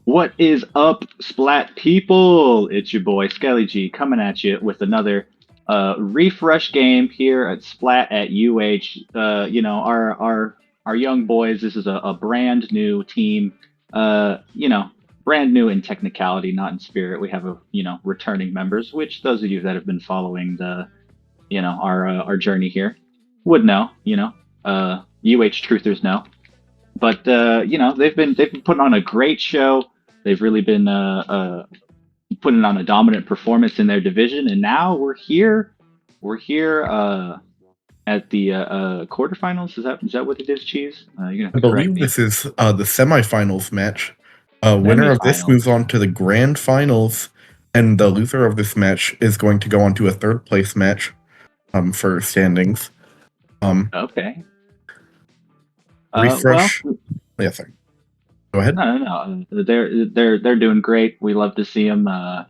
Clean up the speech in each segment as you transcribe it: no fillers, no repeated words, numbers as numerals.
What is up, Splat people? It's your boy Skelly G coming at you with another ReefRush game here at Splat at UH. Our young boys. This is a brand new team. Brand new in technicality, not in spirit. We have returning members, which those of you that have been following our journey here would know. UH truthers know. But they've been putting on a great show. They've really been putting on a dominant performance in their division, and now we're here. We're here at the quarterfinals. Is that what it is, Cheese? You're gonna have I to correct believe me. this is the semifinals match. Winner of this moves Semifinals. on to the grand finals, and the loser of this match is going to go on to a third place match for standings. Um, Okay. Well, Refresh. Yeah, sorry. Go ahead. no, no, no. They're doing great. We love to see them. Uh,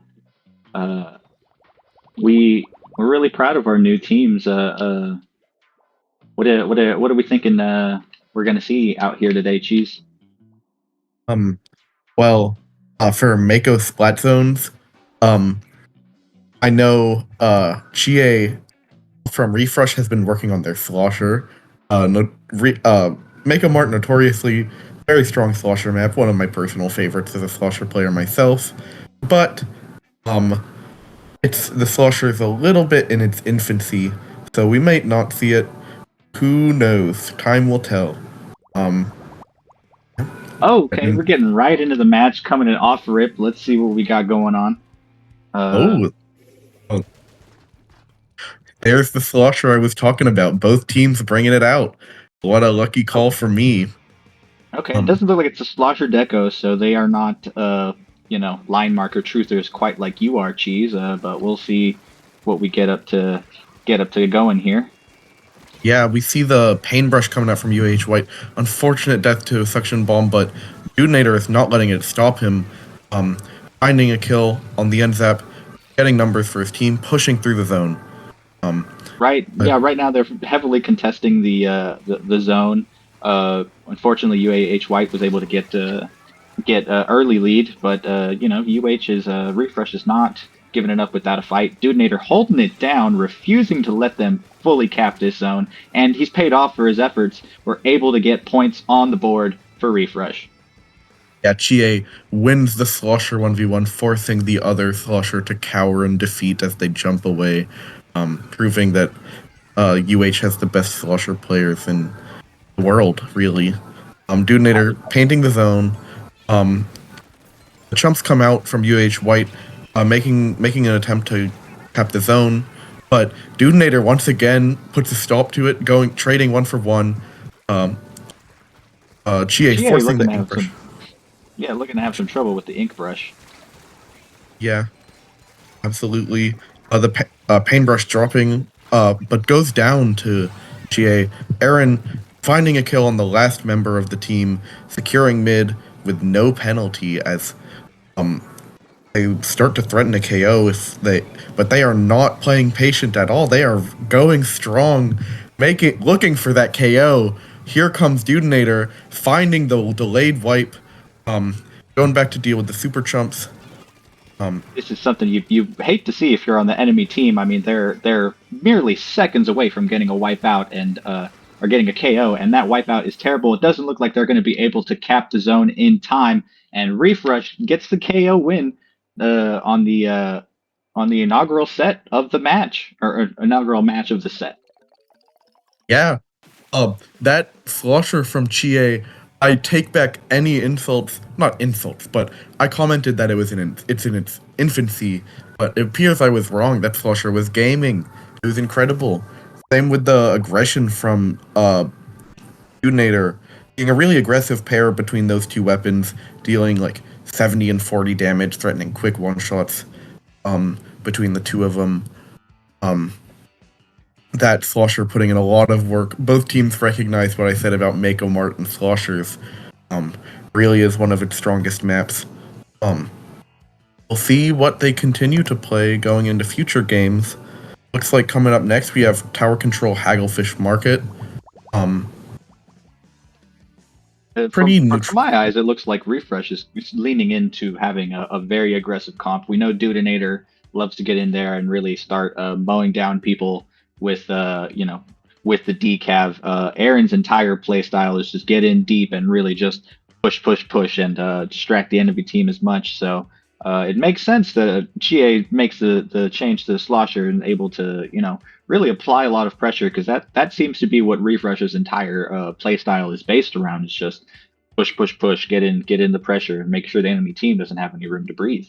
we're really proud of our new teams. What are we thinking? We're gonna see out here today, Cheese. Um, well, for Mako Splat Zones, um, I know Chie from Refresh has been working on their slosher. Mako Mart notoriously very strong slosher map, one of my personal favorites as a slosher player myself. But um, it's the slosher is a little bit in its infancy, so we might not see it. Who knows? Time will tell. Um, Oh, okay, and, we're getting right into the match, coming in off rip. Let's see what we got going on. Uh, oh, oh, there's the slosher I was talking about. Both teams bringing it out. What a lucky call for me. okay, it Um, doesn't look like it's a slosher deco, so they are not, line marker truthers quite like you are, Cheese. But we'll see what we get up to going here. Yeah, we see the paintbrush coming out from UAH White. Unfortunate death to a suction bomb, but Dudenator is not letting it stop him. Um, Finding a kill on the end zap, getting numbers for his team, pushing through the zone. Um, Right, but yeah, right now they're heavily contesting the zone. Unfortunately, UAH White was able to get early lead, but UH's refresh is not giving it up without a fight. Dudenator holding it down, refusing to let them fully cap this zone, and he's paid off for his efforts. We're able to get points on the board for refresh. yeah, Chie wins the Slosher 1v1, forcing the other Slosher to cower in defeat as they jump away, proving that UH has the best Slosher players in the world, really. Dudenator painting the zone. Um, The chumps come out from UH White, making an attempt to cap the zone, but Dudenator once again puts a stop to it, going trading one for one. Um, Chie GA forcing looking the to ink have brush. some trouble with the ink brush. Yeah, absolutely. Paintbrush dropping, but goes down to GA. Aaron finding a kill on the last member of the team, securing mid with no penalty as um they start to threaten a KO if they, but they are not playing patient at all. They are going strong, looking for that KO. Here comes Dudenator finding the delayed wipe, um, going back to deal with the super chumps. Um, This is something you hate to see if you're on the enemy team. I mean, they're merely seconds away from getting a wipeout and or getting a KO, and that wipeout is terrible. It doesn't look like they're going to be able to cap the zone in time, and ReefRush gets the KO win on the inaugural set of the match or inaugural match of the set. yeah, that slosher from Chie, I take back any insults, not insults, but I commented that it's in its infancy, but it appears I was wrong. That slosher was gaming. It was incredible. Same with the aggression from Udinator, being a really aggressive pair between those two weapons, dealing like 70 and 40 damage, threatening quick one shots between the two of them. Um, that Slosher putting in a lot of work. Both teams recognize what I said about Mako Mart and Sloshers. Um, really is one of its strongest maps. Um, we'll see what they continue to play going into future games. Looks like coming up next we have Tower Control Hagglefish Market. Um, pretty From neutral. my eyes, it looks like Refresh is leaning into having a very aggressive comp. We know Dudinator loves to get in there and really start mowing down people with with the decav. Aaron's entire play style is just get in deep and really just push and distract the enemy team as much. So it makes sense that Chie makes the change to the Slosher and able to really apply a lot of pressure because that seems to be what Refresh's entire play style is based around. It's just push, get in the pressure, and make sure the enemy team doesn't have any room to breathe.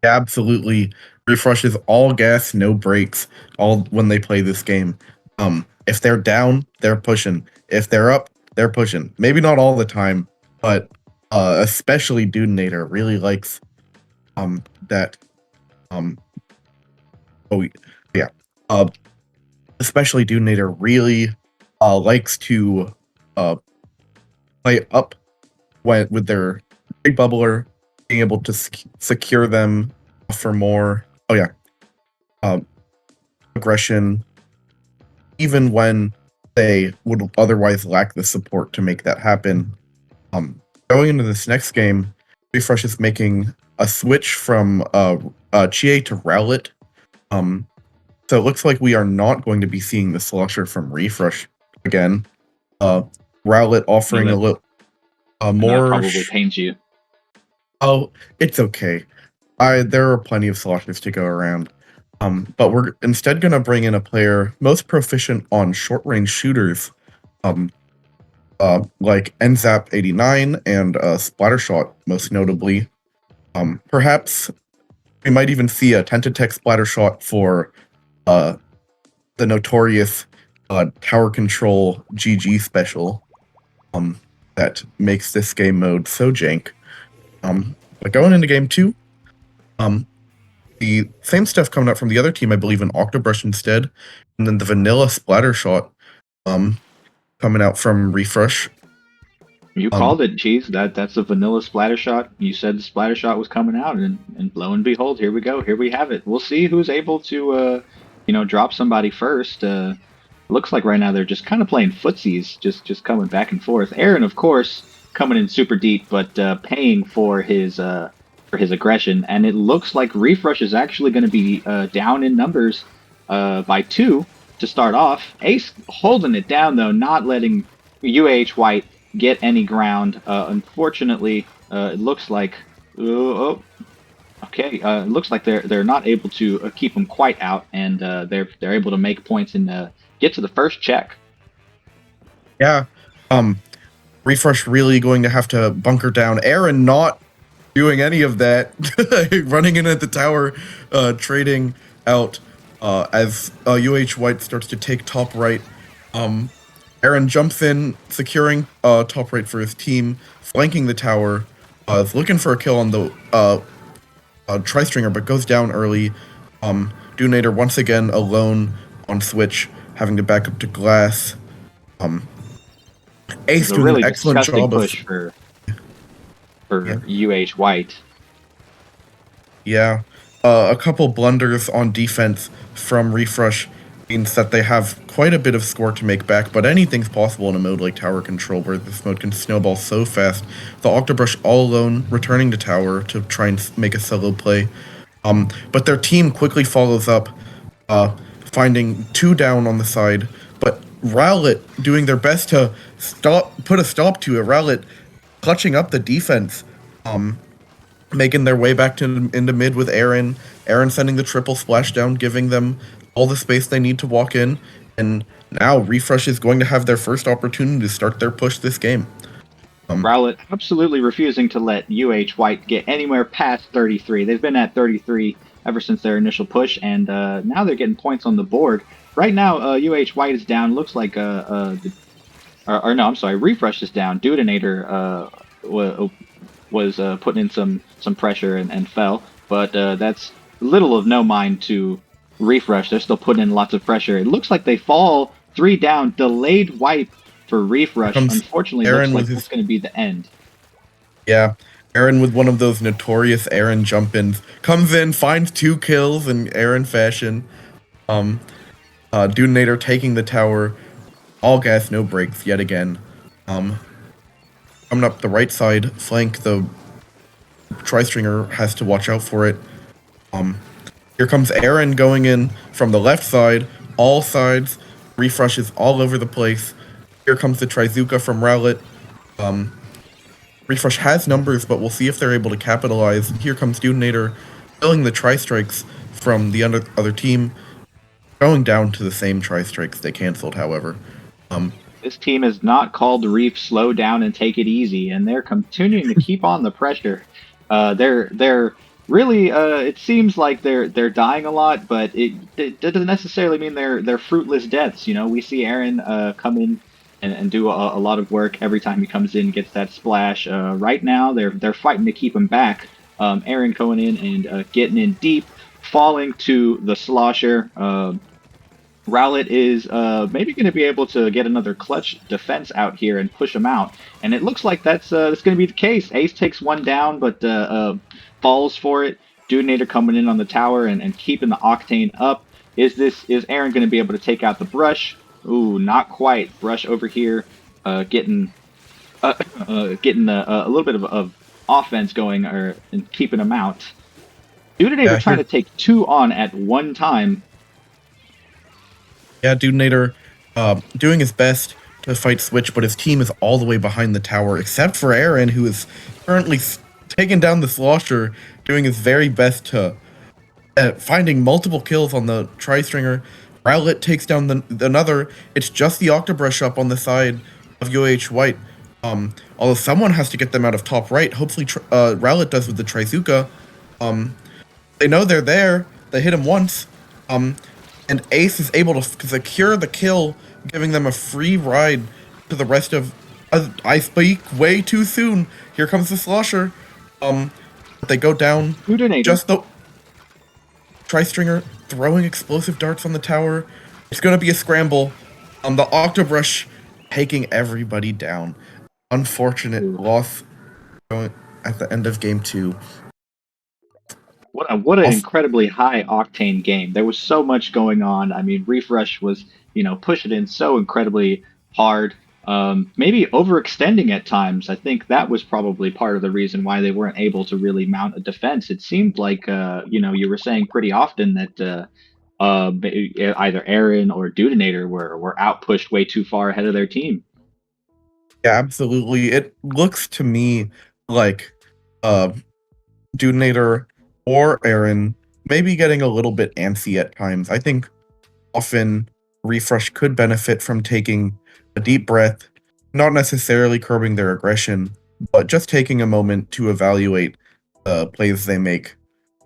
Absolutely. ReefRush is all gas, no brakes, all when they play this game. If they're down, they're pushing. If they're up, they're pushing. Maybe not all the time, but especially Dudinator really likes that um oh yeah. Uh especially Dudinator really likes to uh play up when with their big bubbler, being able to secure them for more. Oh yeah, um, aggression, even when they would otherwise lack the support to make that happen. Going into this next game, Refresh is making a switch from Chie to Rowlet. So it looks like we are not going to be seeing the Slosher from Refresh again. Rowlet I know offering a that little I know that more. probably pains you. Oh, it's okay. There are plenty of Sloshers to go around. But we're instead gonna bring in a player most proficient on short range shooters, um, like NZAP89 and Splattershot, most notably. Perhaps we might even see a Tentatek Splattershot for uh, the notorious Tower Control GG special that makes this game mode so jank. But going into game 2, the same stuff coming out from the other team, I believe, in Octobrush instead, and then the vanilla Splattershot coming out from ReefRush. You Um, called it, Cheese. That's a vanilla splatter shot. You said the splatter shot was coming out, and lo and behold, here we go. Here we have it. We'll see who's able to drop somebody first. Looks like right now they're just kind of playing footsies, just coming back and forth. Aaron, of course, coming in super deep, but paying for his aggression. And it looks like Refresh is actually going to be down in numbers by 2 to start off. Ace holding it down though, not letting UAH White get any ground. Unfortunately, it looks like okay. It looks like they're not able to keep them quite out, and they're able to make points and get to the first check. yeah, um, ReefRush really going to have to bunker down. Aaron not doing any of that, running in at the tower, trading out as UH White starts to take top right. Aaron jumps in, securing top right for his team, flanking the tower, is looking for a kill on the Tri-Stringer, but goes down early. Dudinator once again alone on Switch, having to back up to Glass. It was Ace a doing an really excellent disgusting job of push for yeah, UH White. yeah. A couple blunders on defense from ReefRush means that they have quite a bit of score to make back, but anything's possible in a mode like Tower Control, where this mode can snowball so fast. The Octobrush all alone, returning to Tower to try and make a solo play. But their team quickly follows up, finding 2 down on the side, but Rowlet doing their best to put a stop to it. Rowlet clutching up the defense, making their way back into mid with Aaron. Aaron sending the triple splashdown, giving them all the space they need to walk in. And now ReefRush is going to have their first opportunity to start their push this game. Rowlet absolutely refusing to let UH White get anywhere past 33. They've been at 33 ever since their initial push, and now they're getting points on the board. Right now, UH White is down. Looks like or no, I'm sorry, Refresh is down. Dudinator was putting in some pressure and fell, but that's little of no mind to Refresh. They're still putting in lots of pressure. It looks like they fall 3 down. Delayed wipe for Here Refresh. comes Unfortunately, looks Aaron like with that's his going to be the end. yeah. Aaron with one of those notorious Aaron jump-ins comes in, finds 2 kills in Aaron fashion. Dudinator taking the tower, all gas, no breaks yet again. coming up the right side flank. The tri-stringer has to watch out for it. Um, Here comes Aaron going in from the left side, all sides. ReefRush is all over the place. Here comes the Trizuka from Rowlet. Um, ReefRush has numbers, but we'll see if they're able to capitalize. Here comes Dudenator, killing the Tri-Strikes from the other team, going down to the same Tri-Strikes they canceled, however. This team is not called Reef slow down and take it easy, and they're continuing to keep on the pressure. They're really it seems like they're dying a lot, but it doesn't necessarily mean they're fruitless deaths. You know, we see Aaron come in and do a lot of work every time he comes in, gets that splash. Right now they're fighting to keep him back. Aaron going in and getting in deep, falling to the slosher. Rowlet is maybe going to be able to get another clutch defense out here and push him out. And it looks like that's going to be the case. Ace takes one down, but falls for it. Dudenator coming in on the tower and keeping the Octane up. Is Aaron going to be able to take out the Brush? Ooh, not quite. Brush over here getting a little bit of offense going and keeping him out. Dudenator Yeah, trying here, to take two on at one time. yeah, Dudenator doing his best to fight Switch, but his team is all the way behind the tower, except for Aaron, who is currently taking down the Slosher, doing his very best to finding multiple kills on the Tri-Stringer. Rowlet takes down another. It's just the Octobrush up on the side of UAH White. Although someone has to get them out of top right. Hopefully, Rowlet does with the Trizuka. They know they're there. They hit him once. And Ace is able to secure the kill, giving them a free ride to the rest of. I speak way too soon. Here comes the Slosher. They go down. Dudenator. Just the Tri-Stringer throwing explosive darts on the tower. It's gonna be a scramble. The Octobrush taking everybody down. Unfortunate loss going at the end of game 2. What an incredibly high octane game. There was so much going on. I mean, ReefRush was, pushing in so incredibly hard. Maybe overextending at times. I think that was probably part of the reason why they weren't able to really mount a defense. It seemed like, you were saying pretty often that either Aaron or Dudenator were outpushed way too far ahead of their team. Yeah, absolutely. It looks to me like uh Dudenator or Aaron maybe getting a little bit antsy at times. I think often ReefRush could benefit from taking a deep breath, not necessarily curbing their aggression, but just taking a moment to evaluate the plays they make.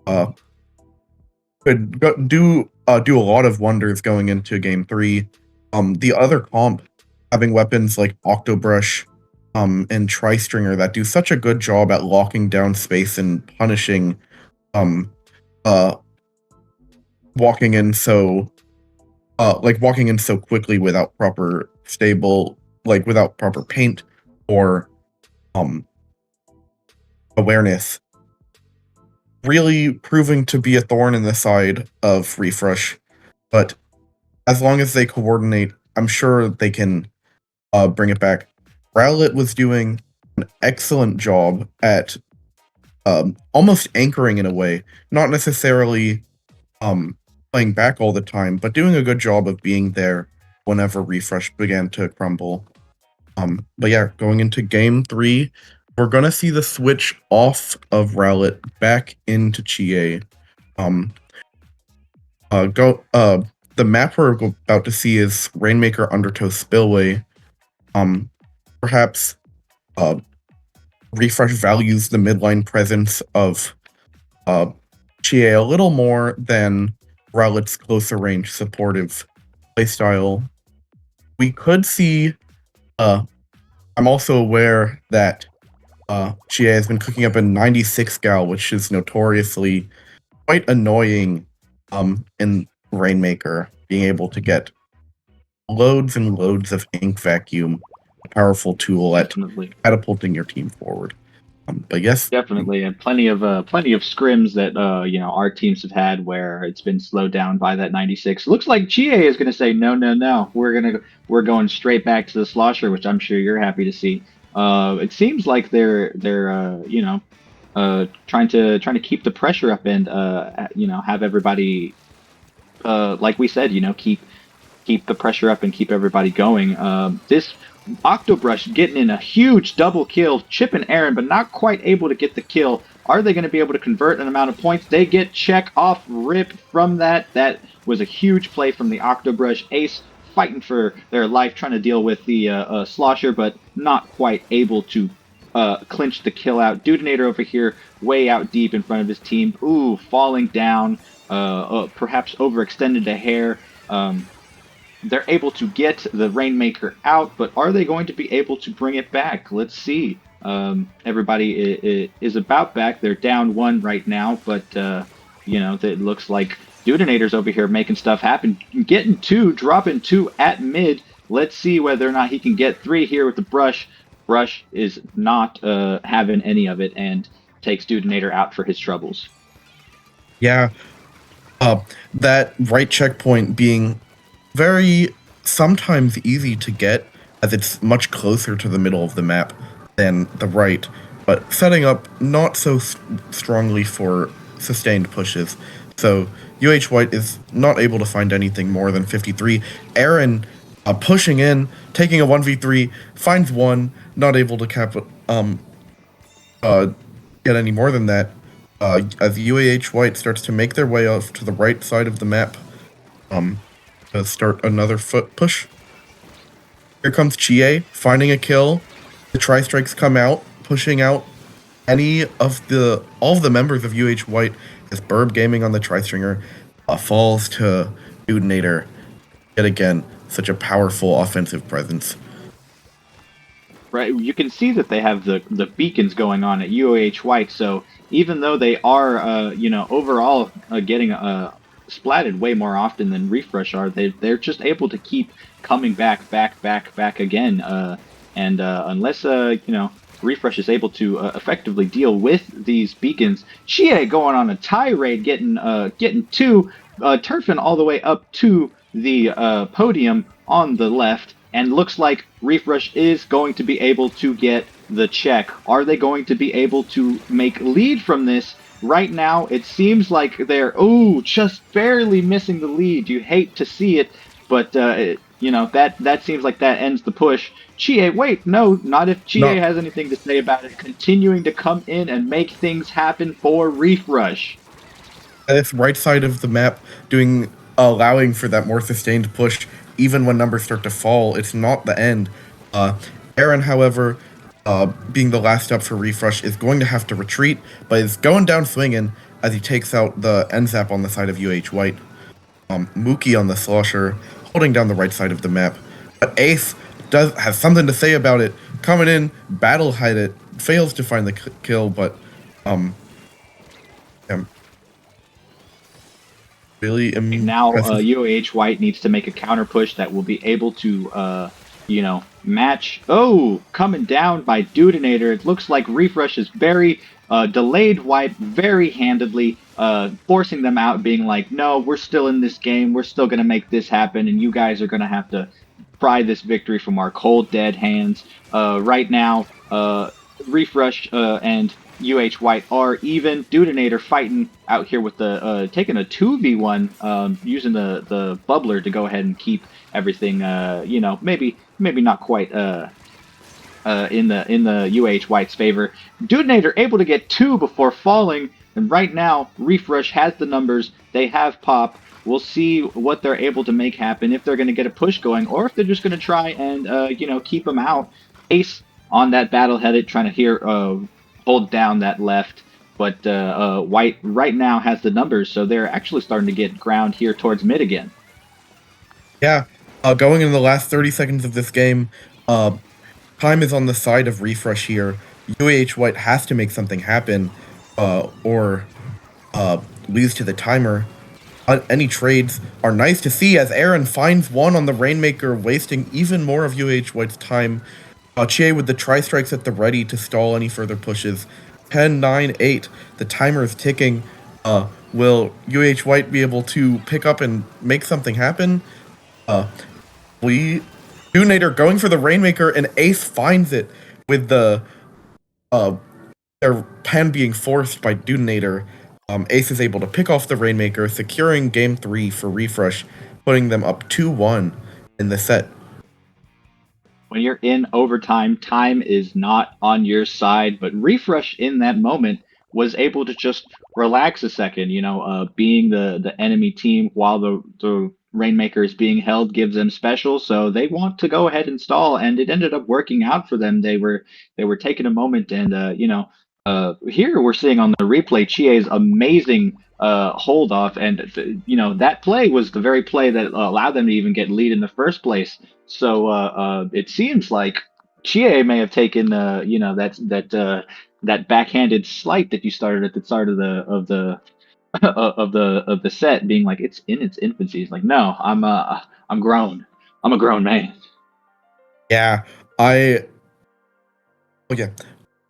Could do a lot of wonders going into game 3. The other comp having weapons like Octobrush and Tri-Stringer that do such a good job at locking down space and punishing um uh walking in so walking in so quickly without proper stable without proper paint or um awareness, really proving to be a thorn in the side of ReefRush. But as long as they coordinate, I'm sure they can bring it back. Rowlet was doing an excellent job at almost anchoring in a way, not necessarily playing back all the time, but doing a good job of being there whenever ReefRush began to crumble. But yeah, going into game 3, we're gonna see the switch off of Rowlet back into Chie. The map we're about to see is Rainmaker Undertow Spillway. Perhaps ReefRush values the midline presence of Chie a little more than Rowlet's closer range supportive playstyle. We could see. I'm also aware that Chie has been cooking up a 96 gal, which is notoriously quite annoying in Rainmaker, being able to get loads and loads of ink vacuum, a powerful tool at Definitely. catapulting your team forward. But yes, Definitely, and plenty of scrims that our teams have had where it's been slowed down by that 96. Looks like GA is going to say no, no, no. We're going straight back to the slosher, which I'm sure you're happy to see. It seems like they're trying to keep the pressure up and have everybody like we said, keep the pressure up and keep everybody going. This Octobrush getting in a huge double kill, chipping Aaron, but not quite able to get the kill. Are they going to be able to convert an amount of points? They get check off rip from that. That was a huge play from the Octobrush. Ace fighting for their life, trying to deal with the Slosher, but not quite able to clinch the kill out. Dudinator over here, way out deep in front of his team. Ooh, falling down, perhaps overextended a hair. They're able to get the Rainmaker out, but are they going to be able to bring it back? Let's see. Everybody is about back. They're down one right now, but it looks like Dudinator's over here making stuff happen, getting two, dropping two at mid. Let's see whether or not he can get three here with the brush. Brush is not having any of it and takes Dudinator out for his troubles. Yeah, that right checkpoint being very sometimes easy to get, as it's much closer to the middle of the map than the right, but setting up not so strongly for sustained pushes. So UH White is not able to find anything more than 53. Aaron pushing in, taking a 1v3, finds one, not able to get any more than that. As UAH White starts to make their way off to the right side of the map, to start another foot push. Here comes Chie, finding a kill. The tri-strikes come out, pushing out all of the members of UH White as Burb Gaming on the tri-stringer falls to Dudinator. Yet again, such a powerful offensive presence. Right, you can see that they have the beacons going on at UAH White. So even though they are, overall getting splatted way more often than ReefRush are, they're just able to keep coming back again. And unless ReefRush is able to effectively deal with these beacons, Chie going on a tirade, getting two, turfing all the way up to the podium on the left. And looks like ReefRush is going to be able to get the check. Are they going to be able to make lead from this? Right now, it seems like they're, just barely missing the lead. You hate to see it, but, that seems like that ends the push. Chie, wait, no, not if Chie has anything to say about it. Continuing to come in and make things happen for ReefRush. This right side of the map allowing for that more sustained push, even when numbers start to fall. It's not the end. Aaron, however, being the last up for ReefRush, is going to have to retreat, but is going down swinging as he takes out the end zap on the side of UH White. Mookie on the Slosher, holding down the right side of the map. But Ace has something to say about it. Coming in, battle hide it, fails to find the kill, but really now UAH White needs to make a counter push that will be able to match. Coming down by Dudinator. It looks like ReefRush is very delayed White very handedly, forcing them out, being like, no, we're still in this game, we're still going to make this happen, and you guys are going to have to pry this victory from our cold dead hands. Right now, ReefRush and UH White are even. Dudinator fighting out here with the taking a 2v1, using the bubbler to go ahead and keep everything maybe not quite in the UH White's favor. Dudinator able to get two before falling, and right now ReefRush has the numbers. They have pop. We'll see what they're able to make happen, if they're going to get a push going, or if they're just going to try and keep them out. Ace on that battle-headed, trying to hold down that left, but White right now has the numbers, so they're actually starting to get ground here towards mid again. Yeah, going into the last 30 seconds of this game, time is on the side of ReefRush here. UAH White has to make something happen, or lose to the timer. Any trades are nice to see, as Aaron finds one on the Rainmaker, wasting even more of UAH White's time. Chie with the tri-strikes at the ready to stall any further pushes. 10, 9, 8. The timer is ticking. Will UAH White be able to pick up and make something happen? Dudinator going for the Rainmaker, and Ace finds it. with uh, their plan being forced by Detonator, Ace is able to pick off the Rainmaker, securing Game 3 for ReefRush, putting them up 2-1 in the set. When you're in overtime, time is not on your side. But Refresh in that moment was able to just relax a second. Being the enemy team while the Rainmaker is being held gives them special, so they want to go ahead and stall, and it ended up working out for them. They were taking a moment, and here we're seeing on the replay Chie's amazing hold off, and that play was the very play that allowed them to even get lead in the first place. So it seems like Chie may have taken that backhanded slight that you started at the start of the set, being like it's in its infancy. It's like, no, I'm grown. I'm a grown man. Yeah, I. Oh yeah.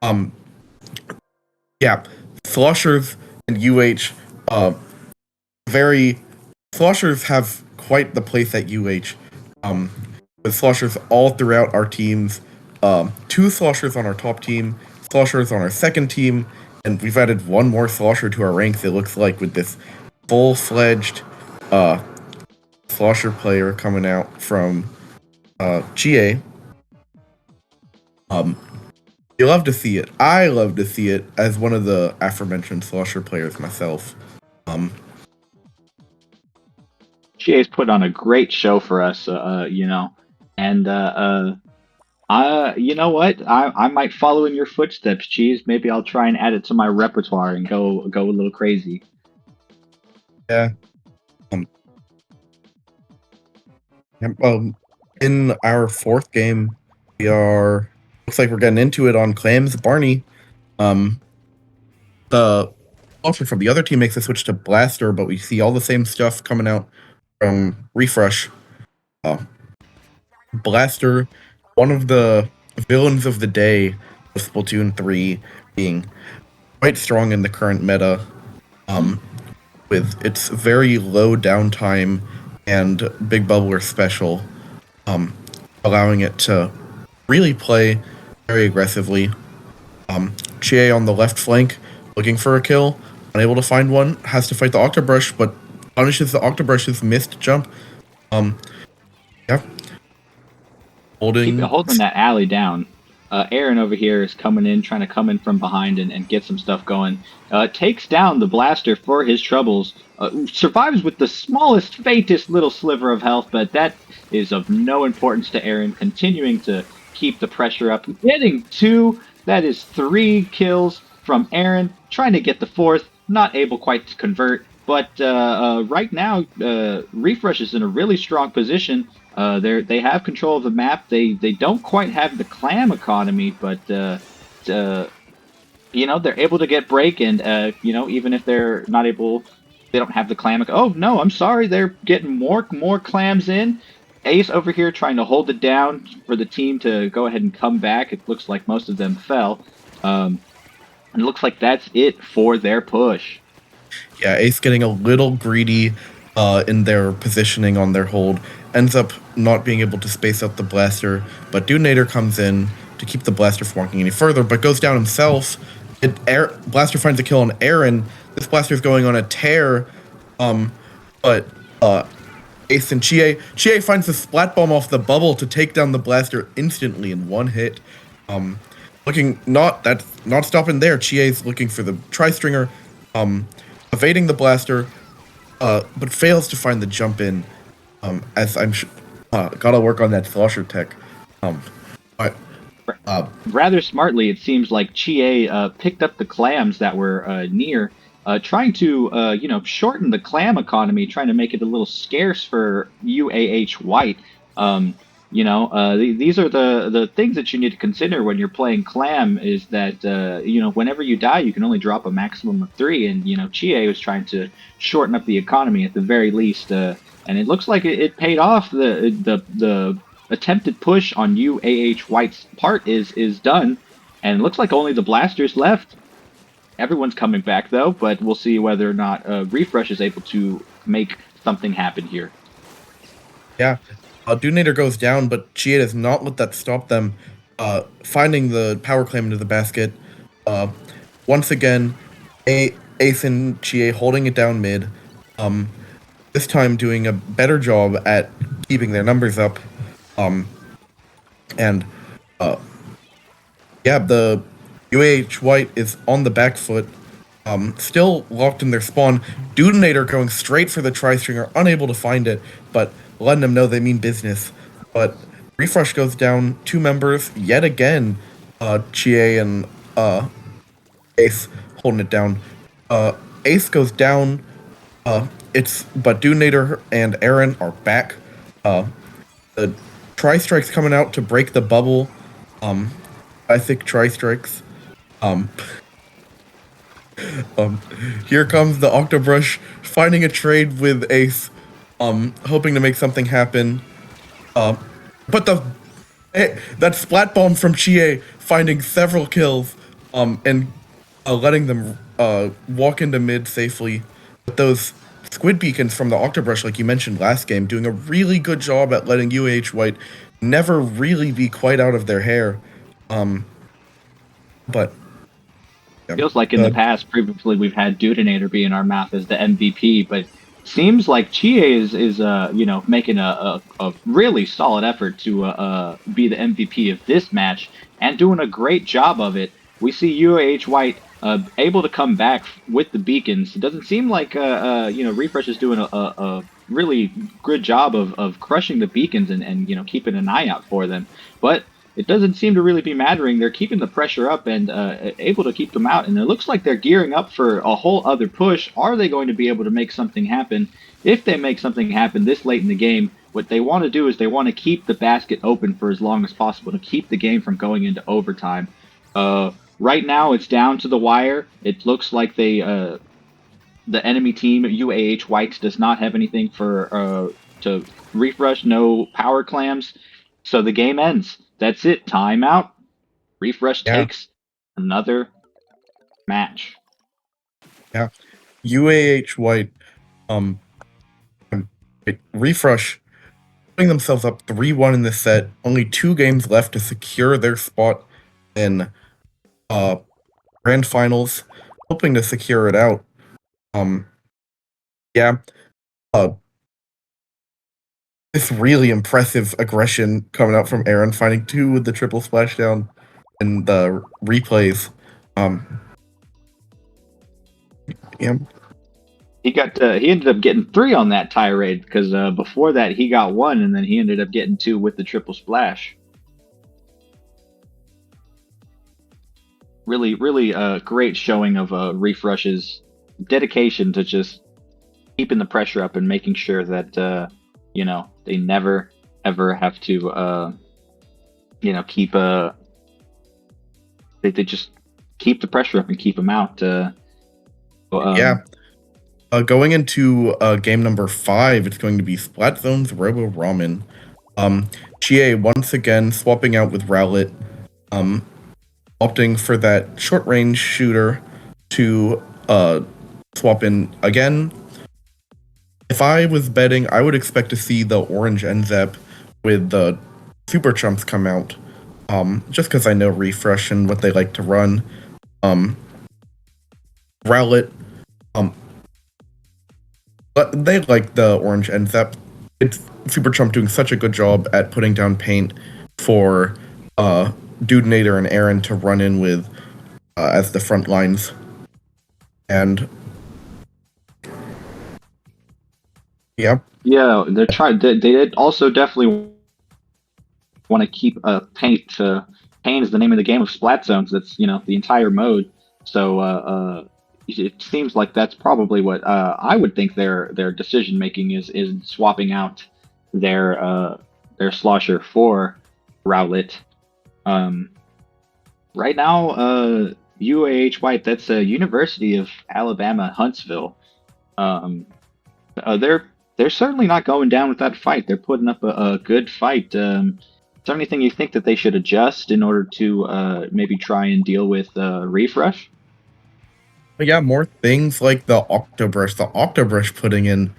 Um. Yeah. Sloshers and UH. Very. Sloshers have quite the place at UH. Um. With sloshers all throughout our teams. Two sloshers on our top team. Sloshers on our second team. And we've added one more slosher to our ranks, it looks like, with this full-fledged slosher player coming out from GA. You love to see it. I love to see it as one of the aforementioned slosher players myself. Chie's put on a great show for us, and you know what? I might follow in your footsteps, Cheese. Maybe I'll try and add it to my repertoire and go a little crazy. Yeah. In our fourth game, looks like we're getting into it on claims. Barney, the also from the other team makes a switch to Blaster, but we see all the same stuff coming out from ReefRush. Blaster, one of the villains of the day of Splatoon 3, being quite strong in the current meta, with its very low downtime and Big Bubbler special, allowing it to really play very aggressively. Chie on the left flank, looking for a kill, unable to find one, has to fight the Octobrush, but punishes the Octobrush's missed jump. Yeah. Keep holding that alley down. Aaron over here is trying to come in from behind and get some stuff going. Takes down the Blaster for his troubles. Survives with the smallest, faintest little sliver of health, but that is of no importance to Aaron. Continuing to keep the pressure up. Getting two. That is 3 kills from Aaron. Trying to get the fourth. Not able quite to convert. But right now, ReefRush is in a really strong position. They have control of the map. They don't quite have the clam economy, but they're able to get break, and even if they're not able, they don't have the clam. Oh no, I'm sorry, they're getting more clams in. Ace over here trying to hold it down for the team to go ahead and come back. It looks like most of them fell, and it looks like that's it for their push. Yeah, Ace getting a little greedy in their positioning on their hold, ends up not being able to space out the Blaster, but Detonator comes in to keep the Blaster from walking any further, but goes down himself. Blaster finds a kill on Aaron. This Blaster's going on a tear, but Ace and Chie finds the Splat Bomb off the bubble to take down the Blaster instantly in one hit. Not stopping there. Chie's looking for the Tri-Stringer, evading the Blaster, but fails to find the jump in. As I'm gotta work on that slosher tech. But Rather smartly, it seems like Chie picked up the clams that were near, trying to shorten the clam economy, trying to make it a little scarce for UAH White. These are the things that you need to consider when you're playing clam. Is that whenever you die, you can only drop a maximum of 3, and Chie was trying to shorten up the economy at the very least. And it looks like it paid off. The attempted push on UAH White's part is done, and it looks like only the Blasters left. Everyone's coming back though, but we'll see whether or not ReefRush is able to make something happen here. Yeah, Detonator goes down, but Chie does not let that stop them. finding the power clam into the basket. Uh, Once again, Ace and Chie holding it down mid. Um, this time doing a better job at keeping their numbers up. Um, and uh, yeah, the UAH White is on the back foot, still locked in their spawn. Dudinator going straight for the tri-stringer, unable to find it, but letting them know they mean business. But ReefRush goes down 2 members yet again. Chie and Ace holding it down. Uh, Ace goes down. But Dudinator and Aaron are back. The tri-strikes coming out to break the bubble. I think tri-strikes. Um, Um, Here comes the Octobrush finding a trade with Ace, hoping to make something happen. Um, but that splat bomb from Chie finding several kills, and letting them walk into mid safely. But those squid beacons from the Octobrush, like you mentioned last game, doing a really good job at letting UAH White never really be quite out of their hair. But yeah, Feels like in the past, previously we've had Dudinator be in our mouth as the MVP, but seems like Chie is making a really solid effort to be the MVP of this match and doing a great job of it. We see UAH White able to come back with the beacons. It doesn't seem like ReefRush is doing a really good job of crushing the beacons and keeping an eye out for them, but it doesn't seem to really be mattering. They're keeping the pressure up and able to keep them out. And it looks like they're gearing up for a whole other push. Are they going to be able to make something happen? If they make something happen this late in the game, what they want to do is they want to keep the basket open for as long as possible to keep the game from going into overtime. Right now, it's down to the wire. It looks like the enemy team, UAH Whites, does not have anything for to ReefRush, no power clams. So the game ends. That's it. Timeout. ReefRush takes another match. Yeah. UAH White, um, ReefRush putting themselves up 3-1 in this set. Only 2 games left to secure their spot in grand finals. Hoping to secure it out. Yeah. This really impressive aggression coming out from Aaron, finding 2 with the triple splashdown and the replays. Yeah. He ended up getting 3 on that tirade because before that he got 1 and then he ended up getting 2 with the triple splash. Really, really great showing of ReefRush's dedication to just keeping the pressure up and making sure that they never ever have to keep they just keep the pressure up and keep them out. Going into game number 5, it's going to be Splat Zone's Robo Ramen. Chie once again swapping out with Rowlet, opting for that short range shooter to swap in again. If I was betting, I would expect to see the orange NZEP with the super chumps come out. Just because I know ReefRush and what they like to run. Rowlet, but they like the orange NZEP. It's Super Chump doing such a good job at putting down paint for Dudinator and Aaron to run in with as the front lines. And yeah, they're trying. They did also definitely want to keep paint. Paint is the name of the game of Splat Zones. That's the entire mode. So it seems like that's probably what I would think their decision making is swapping out their slosher for Rowlet. Right now, UAH White, that's a University of Alabama Huntsville. They're certainly not going down with that fight. They're putting up a good fight. Is there anything you think that they should adjust in order to maybe try and deal with ReefRush? but yeah, more things like the Octobrush putting in.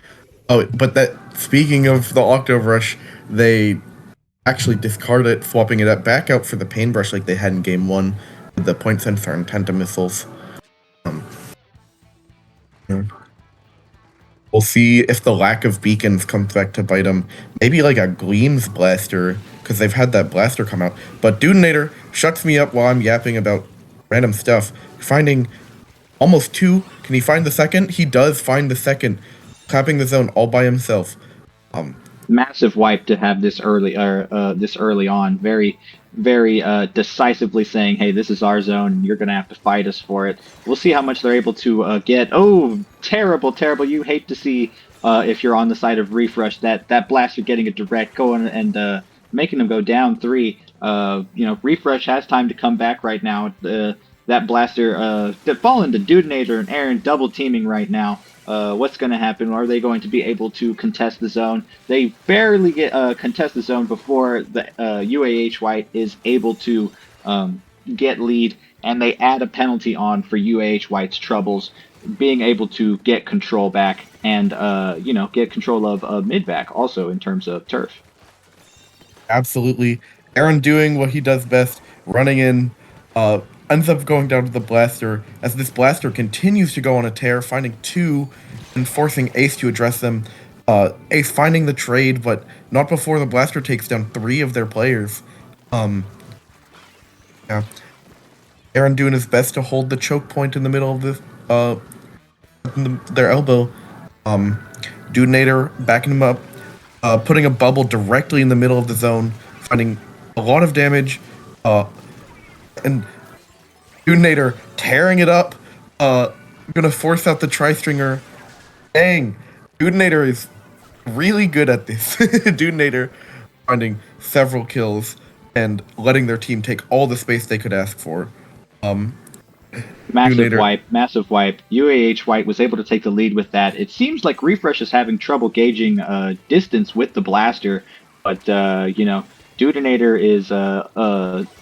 Oh, but that speaking of the Octobrush, they actually discard it, swapping it back out for the paintbrush like they had in game 1 with the point sensor and tenta missiles. Um, yeah. We'll see if the lack of beacons comes back to bite them. Maybe like a Gleams blaster, because they've had that blaster come out. But Dudinator shuts me up while I'm yapping about random stuff. Finding almost 2. Can he find the second? He does find the second. Clapping the zone all by himself. Massive wipe to have this early, or this early on. Very, very decisively saying, "Hey, this is our zone, and you're going to have to fight us for it." We'll see how much they're able to get. Oh, terrible, terrible! You hate to see if you're on the side of ReefRush that blaster getting a direct going and making them go down 3. ReefRush has time to come back right now. That blaster falling to Dudinator and Aaron double teaming right now. What's going to happen? Are they going to be able to contest the zone? They barely get contest the zone before the UAH White is able to get lead, and they add a penalty on for UAH White's troubles, being able to get control back and get control of mid back also in terms of turf. Absolutely. Aaron doing what he does best, running in, ends up going down to the blaster, as this blaster continues to go on a tear, finding 2 and forcing Ace to address them. Ace finding the trade, but not before the blaster takes down 3 of their players. Yeah. Aaron doing his best to hold the choke point in the middle of this, their elbow. Dudinator backing him up, putting a bubble directly in the middle of the zone, finding a lot of damage, and Dudinator tearing it up, gonna force out the tri-stringer. Dang, Dudinator is really good at this. Dudinator finding several kills and letting their team take all the space they could ask for. Massive wipe. UAH White was able to take the lead with that. It seems like ReefRush is having trouble gauging distance with the blaster, but Dudinator is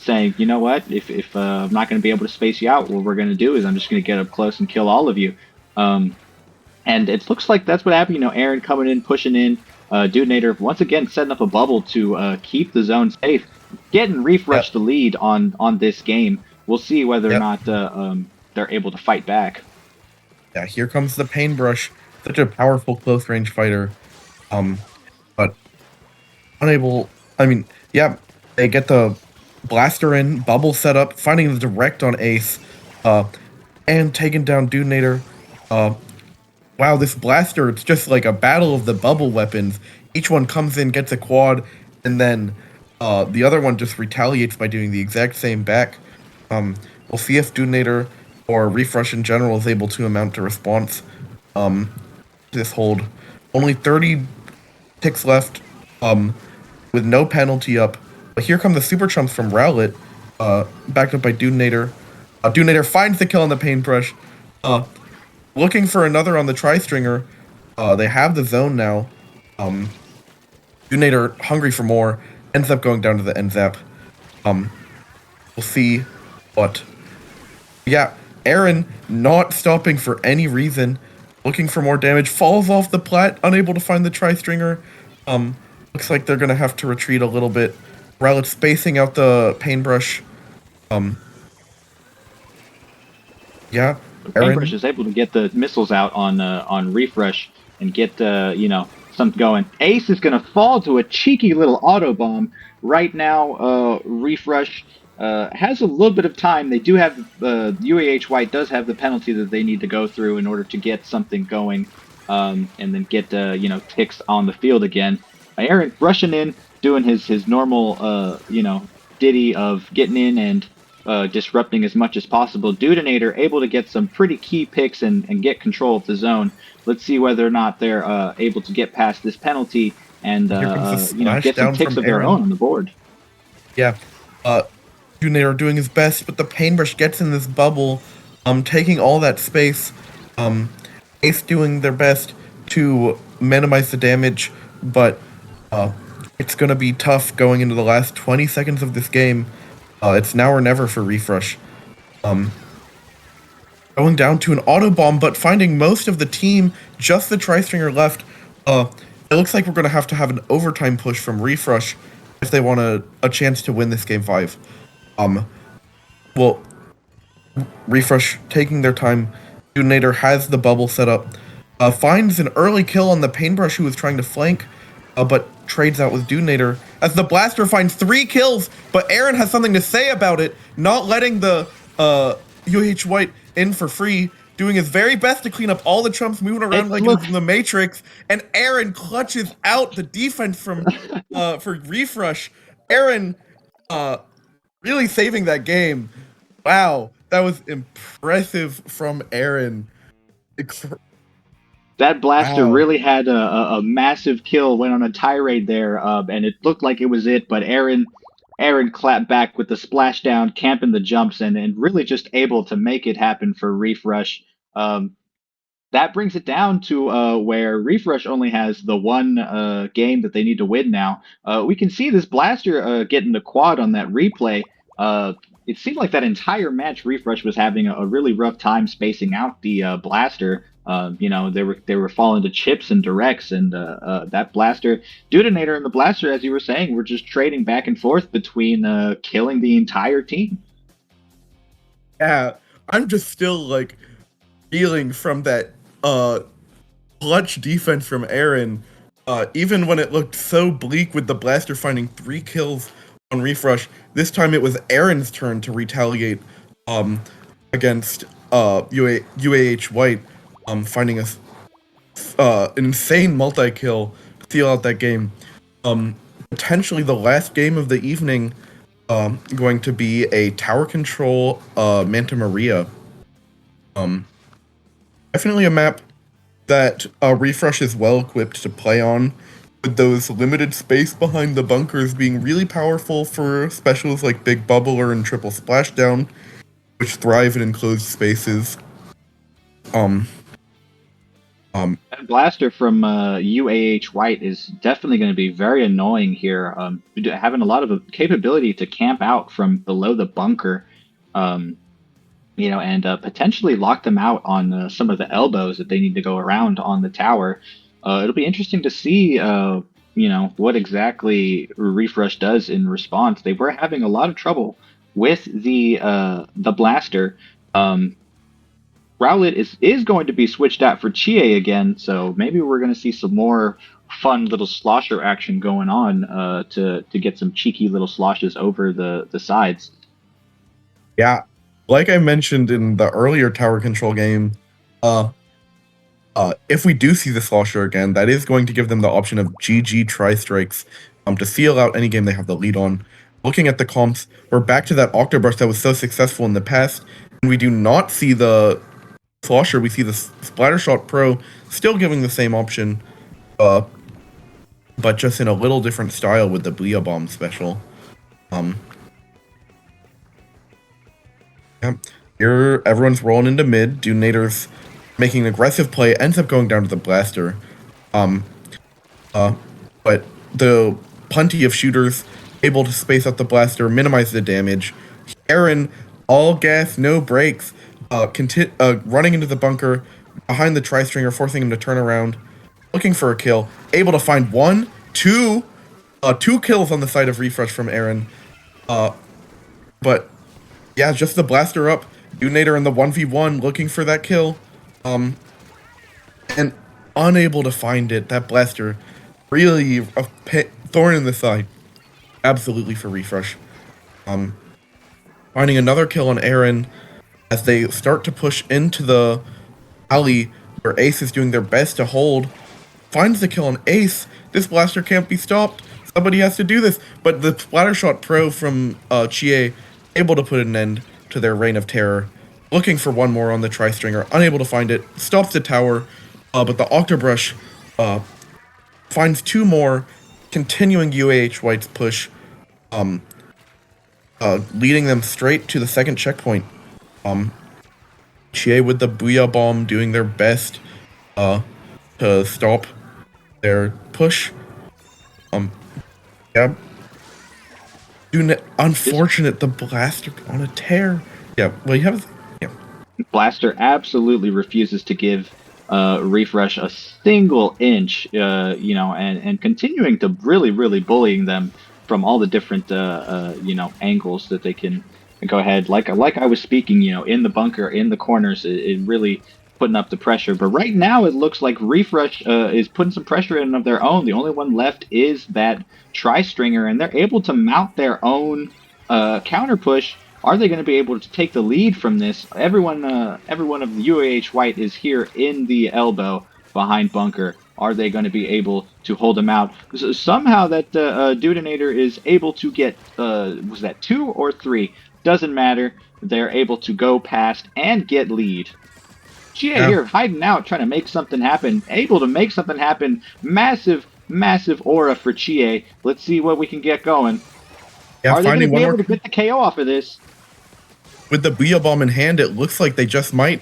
saying, you know what, if I'm not going to be able to space you out, what we're going to do is I'm just going to get up close and kill all of you. And it looks like that's what happened. Aaron coming in, pushing in, Dudinator once again setting up a bubble to keep the zone safe, getting ReefRush the lead on this game. We'll see whether or not they're able to fight back. Yeah, here comes the paintbrush, such a powerful close range fighter, but unable. I mean, yeah, they get the blaster in, bubble set up, finding the direct on Ace, and taking down Dudinator. Wow, this blaster, it's just like a battle of the bubble weapons. Each one comes in, gets a quad, and then the other one just retaliates by doing the exact same back. We'll see if Dudinator or ReefRush in general is able to amount to response to this hold. Only 30 ticks left, with no penalty up. But here come the super chumps from Rowlet, backed up by Dudinator. Dudinator finds the kill on the paintbrush. Looking for another on the tri-stringer. They have the zone now. Dudinator, hungry for more, ends up going down to the end zap. We'll see, but yeah, Aaron not stopping for any reason, looking for more damage, falls off the plat, unable to find the tri-stringer. Looks like they're gonna have to retreat a little bit. Rowlet spacing out the paintbrush. Yeah, Paintbrush is able to get the missiles out on ReefRush and get something going. Ace is going to fall to a cheeky little auto bomb right now. ReefRush has a little bit of time. They do have UAH White does have the penalty that they need to go through in order to get something going, and then get ticks on the field again. Aaron rushing in, doing his normal ditty of getting in and disrupting as much as possible. Dudinator able to get some pretty key picks and get control of the zone. Let's see whether or not they're able to get past this penalty and get some ticks of their own on the board. Yeah, Dudinator doing his best, but the paintbrush gets in this bubble, taking all that space. Ace doing their best to minimize the damage, but it's gonna be tough going into the last 20 seconds of this game. It's now or never for ReefRush. Going down to an auto bomb, but finding most of the team, just the tri-stringer left. It looks like we're going to have an overtime push from ReefRush if they want a chance to win this game 5. Um, well, ReefRush taking their time. Detonator has the bubble set up. Finds an early kill on the Paintbrush who was trying to flank, but trades out with Detonator. As the Blaster finds 3 kills, but Aaron has something to say about it, not letting the UAH White in for free, doing his very best to clean up all the chumps moving around like in the Matrix, and Aaron clutches out the defense from for ReefRush. Aaron really saving that game. Wow, that was impressive from Aaron. That blaster Wow. really had a massive kill, went on a tirade there, and it looked like it was it, but Aaron clapped back with the splashdown, camping the jumps, and really just able to make it happen for ReefRush. That brings it down to where ReefRush only has the one game that they need to win now. We can see this blaster getting the quad on that replay. Uh, it seemed like that entire match, ReefRush was having a really rough time spacing out the blaster. They were falling to chips and directs, and that blaster, Detonator and the blaster, as you were saying, were just trading back and forth between killing the entire team. Yeah, I'm just still like feeling from that clutch defense from Aaron. Even when it looked so bleak with the blaster finding 3 kills on ReefRush, this time it was Aaron's turn to retaliate against UAH White, finding an insane multi-kill to seal out that game. Potentially the last game of the evening, going to be a tower control Manta Maria. Definitely a map that ReefRush is well equipped to play on, with those limited space behind the bunkers being really powerful for specials like Big Bubbler and Triple Splashdown, which thrive in enclosed spaces. That blaster from UAH White is definitely going to be very annoying here. Having a lot of capability to camp out from below the bunker, um, and potentially lock them out on some of the elbows that they need to go around on the tower. It'll be interesting to see, what exactly ReefRush does in response. They were having a lot of trouble with the blaster. Rowlet is going to be switched out for Chie again, so maybe we're going to see some more fun little slosher action going on to get some cheeky little sloshes over the sides. Yeah, like I mentioned in the earlier tower control game, if we do see the slosher again, that is going to give them the option of GG tri-strikes to seal out any game they have the lead on. Looking at the comps, we're back to that Octoburst that was so successful in the past, and we do not see the slosher. We see the Splattershot Pro still giving the same option, but just in a little different style with the Blia Bomb special. Yep. Here, everyone's rolling into mid. Detonator's making an aggressive play, ends up going down to the blaster. But the plenty of shooters able to space out the blaster, minimize the damage. Aaron, all gas, no brakes, running into the bunker behind the tri-stringer, forcing him to turn around, looking for a kill, able to find two kills on the side of ReefRush from Aaron. But yeah, just the blaster up, Detonator in the 1v1 looking for that kill, and unable to find it. That blaster really a thorn in the side, absolutely, for ReefRush. Finding another kill on Aaron as they start to push into the alley where Ace is doing their best to hold. Finds the kill on Ace. This blaster can't be stopped. Somebody has to do this. But the Splattershot Pro from Chie able to put an end to their reign of terror. Looking for one more on the tri-stringer, unable to find it. Stops the tower, but the Octobrush finds 2 more, continuing UAH White's push, leading them straight to the second checkpoint. Chie with the Booyah Bomb doing their best to stop their push. Yeah. Unfortunate, the blaster on a tear. Yeah, well, you have... Yeah. Blaster absolutely refuses to give ReefRush a single inch, and continuing to really, really bullying them. from all the different angles that they can go ahead. Like I was speaking, in the bunker, in the corners, it really putting up the pressure. But right now, it looks like ReefRush is putting some pressure in of their own. The only one left is that tri-stringer, and they're able to mount their own counter push. Are they going to be able to take the lead from this? Everyone of the UAH White is here in the elbow behind bunker. Are they going to be able to hold them out? So somehow that Dudinator is able to get, was that 2 or 3? Doesn't matter. They're able to go past and get lead. GA Yeah, here hiding out, trying to make something happen. Able to make something happen. Massive, massive aura for Chie. Let's see what we can get going. yeah. Are they going to Finding be one more able to get the KO off of this? with the Booyah Bomb in hand. It looks like they just might.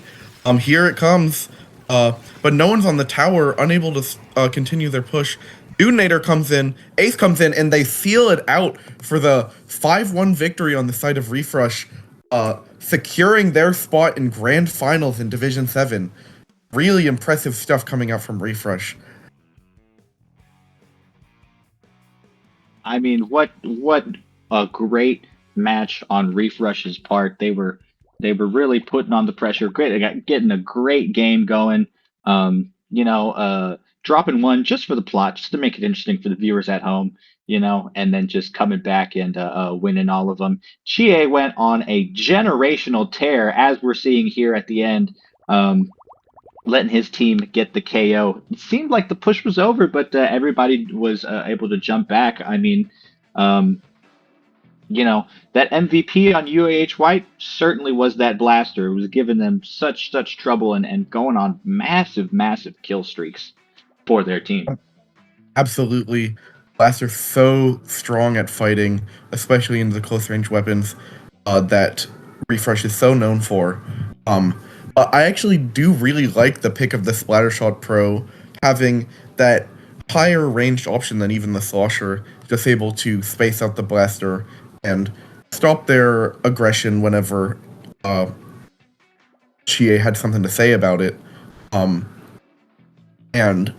Here it comes. But no one's on the tower, unable to continue their push. Dudinator comes in, Ace comes in, and they seal it out for the 5-1 victory on the side of ReefRush, securing their spot in Grand Finals in Division 7. Really impressive stuff coming out from ReefRush. I mean, what a great match on ReefRush's part. They were really putting on the pressure, great, getting a great game going. Dropping one just for the plot, just to make it interesting for the viewers at home. And then just coming back and winning all of them. Chie went on a generational tear, as we're seeing here at the end. Letting his team get the KO. It seemed like the push was over, but everybody was able to jump back. I mean, um, that MVP on UAH White certainly was that blaster. It was giving them such trouble and going on massive, massive kill streaks for their team. Absolutely. Blasts are so strong at fighting, especially in the close range weapons that ReefRush is so known for. I actually do really like the pick of the Splattershot Pro, having that higher ranged option than even the Slosher, just able to space out the blaster and stop their aggression whenever Chie had something to say about it. Um, and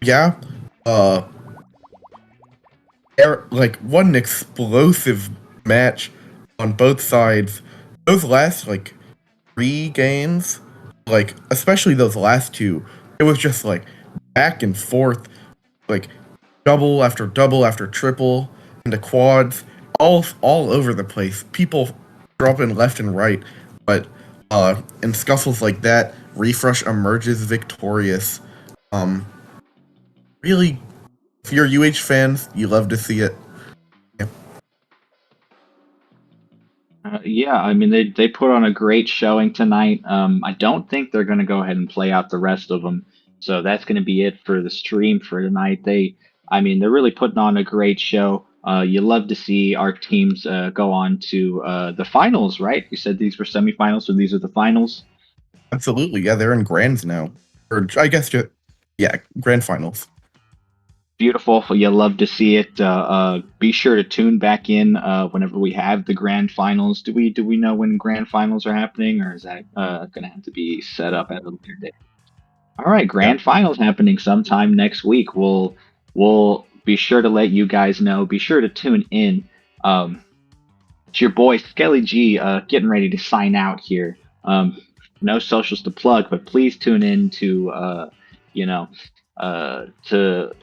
yeah, uh, like what an explosive match on both sides. Those last like 3 games, like especially those last 2, it was just like back and forth, like double after triple into quads, all over the place. People dropping left and right, but in scuffles like that, ReefRush emerges victorious. Um, really, if you're UH fans, you love to see it. Yeah. Yeah, I mean they put on a great showing tonight. I don't think they're going to go ahead and play out the rest of them, so that's going to be it for the stream for tonight. I mean, they're really putting on a great show. You love to see our teams go on to the finals, right? You said these were semifinals, so these are the finals. Absolutely, yeah, they're in grands now, or I guess just yeah, grand finals. Beautiful. You love to see it. Be sure to tune back in whenever we have the grand finals. Do we know when grand finals are happening, or is that going to have to be set up at a later date? All right, Yeah, grand finals happening sometime next week. We'll be sure to let you guys know. Be sure to tune in. It's your boy Skelly G getting ready to sign out here. No socials to plug, but please tune in to to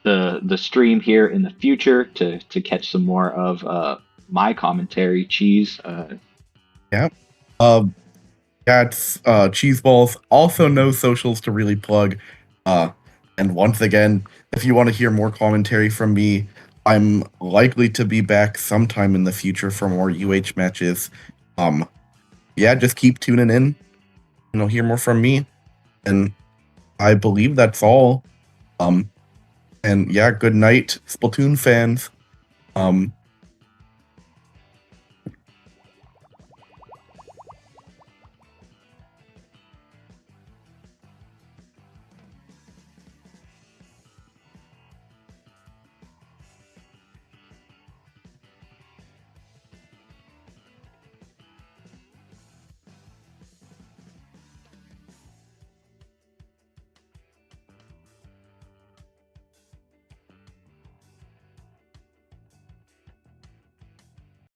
the stream here in the future to catch some more of my commentary. Cheese. yeah. Um, That's cheese balls. Also, no socials to really plug. Uh, and once again, if you want to hear more commentary from me, I'm likely to be back sometime in the future for more UH matches. Um, yeah, just keep tuning in. Hear more from me. And I believe that's all. And yeah, good night, Splatoon fans. Um,